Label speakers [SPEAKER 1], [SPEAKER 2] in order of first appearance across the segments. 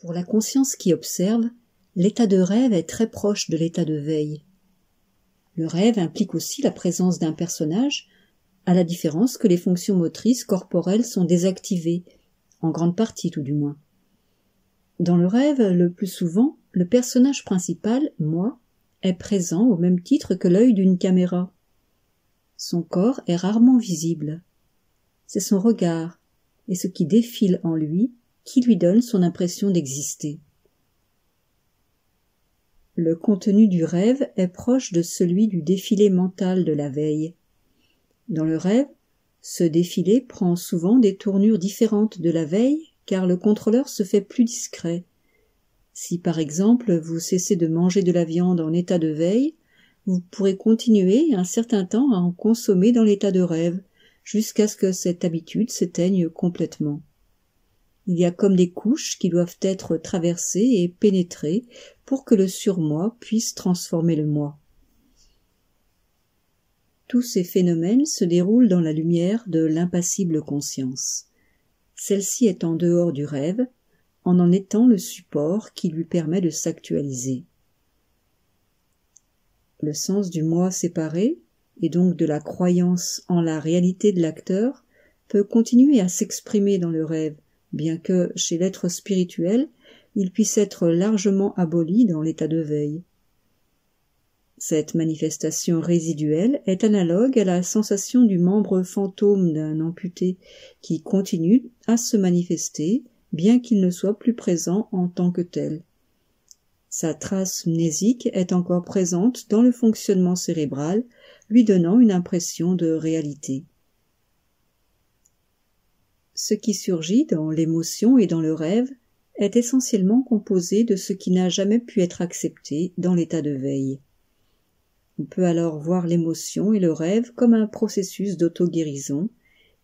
[SPEAKER 1] Pour la conscience qui observe, l'état de rêve est très proche de l'état de veille. Le rêve implique aussi la présence d'un personnage, à la différence que les fonctions motrices corporelles sont désactivées, en grande partie tout du moins. Dans le rêve, le plus souvent, le personnage principal, moi, est présent au même titre que l'œil d'une caméra. Son corps est rarement visible. C'est son regard et ce qui défile en lui qui lui donne son impression d'exister. Le contenu du rêve est proche de celui du défilé mental de la veille. Dans le rêve, ce défilé prend souvent des tournures différentes de la veille car le contrôleur se fait plus discret. Si par exemple vous cessez de manger de la viande en état de veille, vous pourrez continuer un certain temps à en consommer dans l'état de rêve, jusqu'à ce que cette habitude s'éteigne complètement. Il y a comme des couches qui doivent être traversées et pénétrées pour que le surmoi puisse transformer le moi. Tous ces phénomènes se déroulent dans la lumière de l'impassible conscience. Celle-ci est en dehors du rêve, en étant le support qui lui permet de s'actualiser. Le sens du moi séparé, et donc de la croyance en la réalité de l'acteur, peut continuer à s'exprimer dans le rêve, bien que, chez l'être spirituel, il puisse être largement aboli dans l'état de veille. Cette manifestation résiduelle est analogue à la sensation du membre fantôme d'un amputé, qui continue à se manifester, bien qu'il ne soit plus présent en tant que tel. Sa trace mnésique est encore présente dans le fonctionnement cérébral, lui donnant une impression de réalité. Ce qui surgit dans l'émotion et dans le rêve est essentiellement composé de ce qui n'a jamais pu être accepté dans l'état de veille. On peut alors voir l'émotion et le rêve comme un processus d'auto-guérison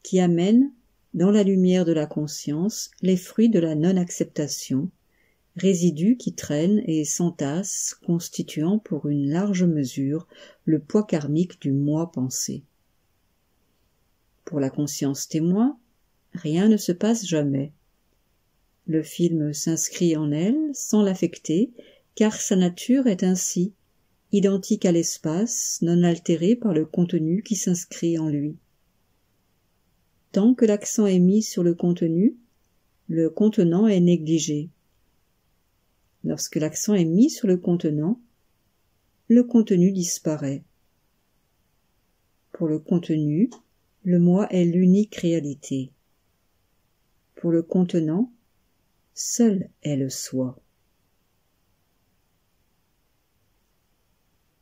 [SPEAKER 1] qui amène, dans la lumière de la conscience, les fruits de la non-acceptation, résidus qui traînent et s'entassent, constituant pour une large mesure le poids karmique du moi pensé. Pour la conscience témoin, rien ne se passe jamais. Le film s'inscrit en elle sans l'affecter, car sa nature est ainsi, identique à l'espace, non altéré par le contenu qui s'inscrit en lui. Tant que l'accent est mis sur le contenant est négligé. Lorsque l'accent est mis sur le contenant, le contenu disparaît. Pour le contenu, le moi est l'unique réalité. Pour le contenant, seul est le soi.